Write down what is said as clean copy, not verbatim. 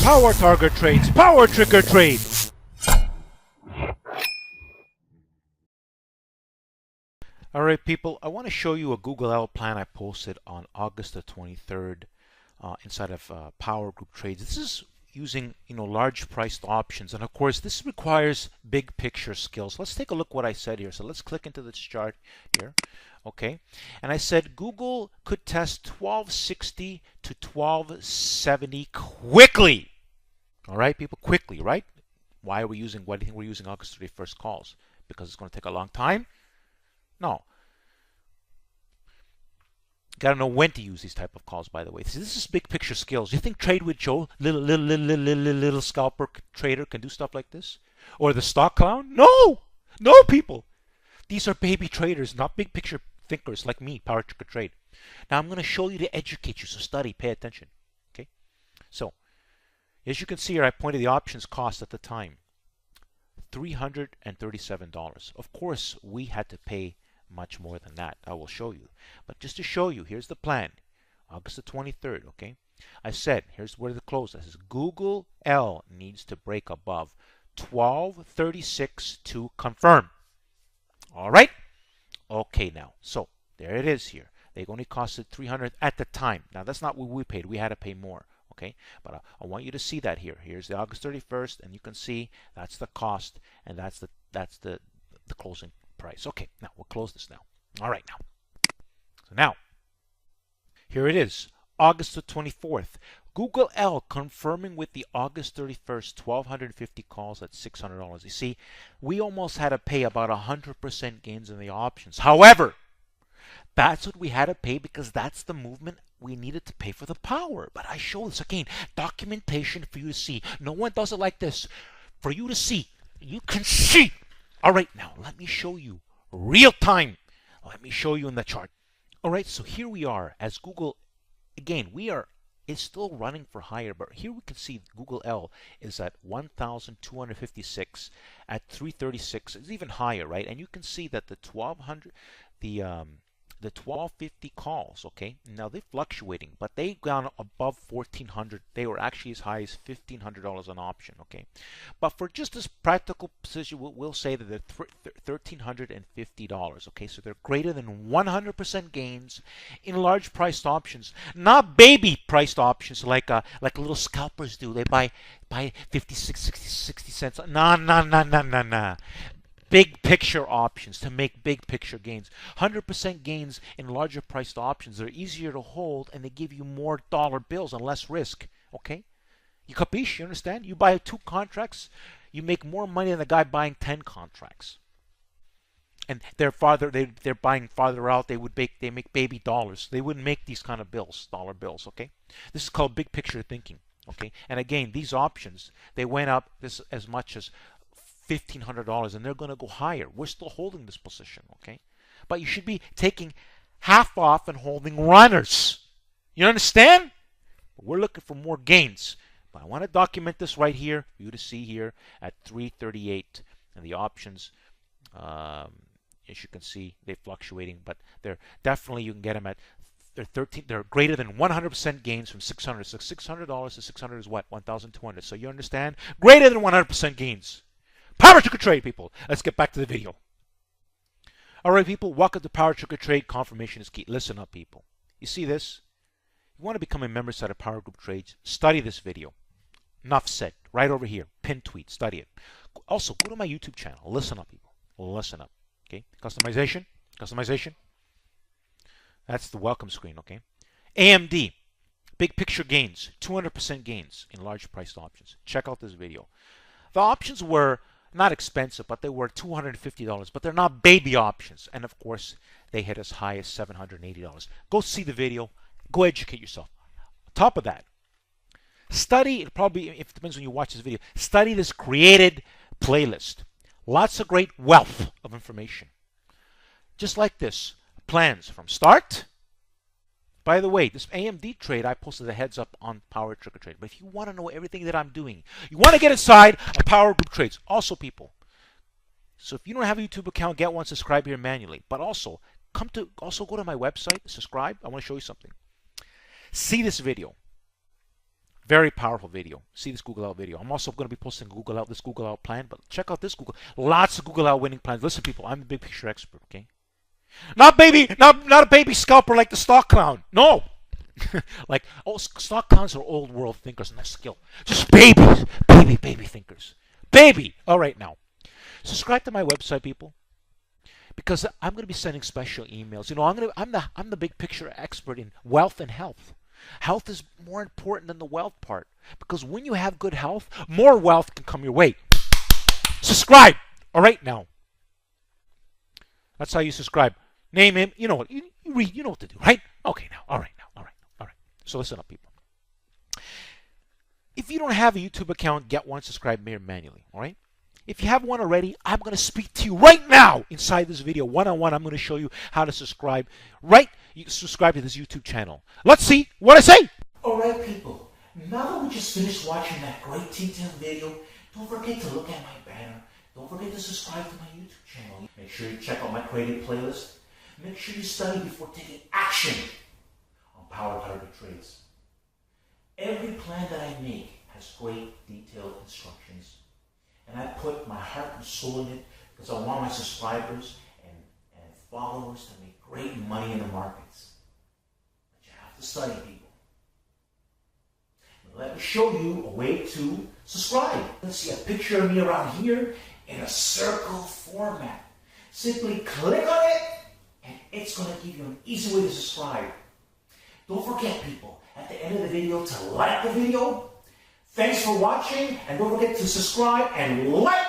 Power Target Trades, Power Trigger Trade. Alright people, I want to show you a Google L plan I posted on August the 23rd inside of PowerGroupTrades. This is using large priced options, and of course this requires big picture skills. Let's take a look what I said here. So let's click into this chart here. Okay, and I said Google could test 1260 to 1270 quickly. All right, people, quickly, right? Why do you think we're using August 31st calls? Because it's going to take a long time? No. Got to know when to use these type of calls, by the way. See, this is big picture skills. You think Trade with Joe, little scalper trader, can do stuff like this? Or the stock clown? No! No, people! These are baby traders, not big picture thinkers like me, Power Trigger Trade. Now I'm going to show you to educate you, so study, pay attention. Okay? So, as you can see here, I pointed the options cost at the time. $337. Of course, we had to pay much more than that. I will show you. But just to show you, here's the plan. August the 23rd, okay? I said, here's where the close. This is Google L needs to break above 1236 to confirm. All right? Okay, now. So, there it is here. They only costed $300 at the time. Now, that's not what we paid. We had to pay more. Okay, but I want you to see that here. Here's the August 31st, and you can see that's the cost, and that's the closing price. Okay, now we'll close this now. All right, now. So now, here it is, August the 24th. Google L confirming with the August 31st, 1,250 calls at $600. You see, we almost had to pay about 100% gains in the options. However, that's what we had to pay because that's the movement we needed to pay for the power. But I show this again, documentation for you to see. No one does it like this. For you to see. You can see. All right, now let me show you real time. Let me show you in the chart. All right, so here we are as Google. Again, it's still running for higher, but here we can see Google L is at 1,256 at 336. It's even higher, right? And you can see that the 1,200, the 1250 calls, okay, now they're fluctuating, but they've gone above 1400. They were actually as high as $1,500 an option, okay. But for just this practical position, we'll say that they're $1,350, okay. So they're greater than 100% gains in large priced options, not baby priced options like little scalpers do. They buy 56, 60 cents. Nah. Big picture options to make big picture gains. 100% gains in larger priced options. They're easier to hold and they give you more dollar bills and less risk. Okay? You capiche? You understand? You buy 2 contracts, you make more money than the guy buying 10 contracts. And they're buying farther out. They make baby dollars. They wouldn't make these kind of bills, dollar bills. Okay? This is called big picture thinking. Okay? And again, these options, they went up this as much as $1,500, and they're going to go higher. We're still holding this position, okay? But you should be taking half off and holding runners. You understand? We're looking for more gains. But I want to document this right here for you to see here at 338. And the options, as you can see, they're fluctuating, but they're definitely, you can get them at they're greater than 100% gains from 600. So $600 to 600 is what? 1,200. So you understand? Greater than 100% gains. Power Trigger Trade, people. Let's get back to the video. All right, people. Welcome to Power Trigger Trade. Confirmation is key. Listen up, people. You see this? You want to become a member side of PowerGroupTrades? Study this video. Enough said. Right over here. Pin tweet. Study it. Also, go to my YouTube channel. Listen up, people. Listen up. Okay? Customization. Customization. That's the welcome screen, okay? AMD. Big picture gains. 200% gains in large priced options. Check out this video. The options were not expensive, but they were $250, but they're not baby options. And of course, they hit as high as $780. Go see the video. Go educate yourself. On top of that, study, it depends when you watch this video, study this created playlist. Lots of great wealth of information. Just like this, plans from start. By the way, this AMD trade, I posted a heads up on Power Trigger Trade. But if you want to know everything that I'm doing, you want to get inside of PowerGroupTrades. Also, people, so if you don't have a YouTube account, get one, subscribe here manually. But also, go to my website, subscribe. I want to show you something. See this video. Very powerful video. See this Google Out video. I'm also going to be posting Google Out, this Google Out plan, but check out this Google. Lots of Google Out winning plans. Listen, people, I'm a big picture expert, okay? Not a baby scalper like the stock clown. No. Like, oh, stock clowns are old world thinkers, no skill. Just babies, baby thinkers. Baby. All right, now. Subscribe to my website, people, because I'm going to be sending special emails. You know, I'm the big picture expert in wealth and health. Health is more important than the wealth part, because when you have good health, more wealth can come your way. Subscribe. All right, now. That's how you subscribe. Name him. You know what? You read. You know what to do, right? Okay, now. All right, now. All right. So listen up, people. If you don't have a YouTube account, get one. Subscribe manually. All right. If you have one already, I'm going to speak to you right now inside this video. One-on-one, I'm going to show you how to subscribe. You subscribe to this YouTube channel. Let's see what I say. All right, people. Now that we just finished watching that great detailed video, don't forget to look at my banner. Don't forget to subscribe to my YouTube channel. Make sure you check out my creative playlist. Make sure you study before taking action on PowerGroupTrades. Every plan that I make has great detailed instructions. And I put my heart and soul in it because I want my subscribers and followers to make great money in the markets. But you have to study, people. Let me show you a way to subscribe. Let's see a picture of me around here in a circle format. Simply click on it and it's going to give you an easy way to subscribe. Don't forget, people, at the end of the video to like the video. Thanks for watching, and don't forget to subscribe and like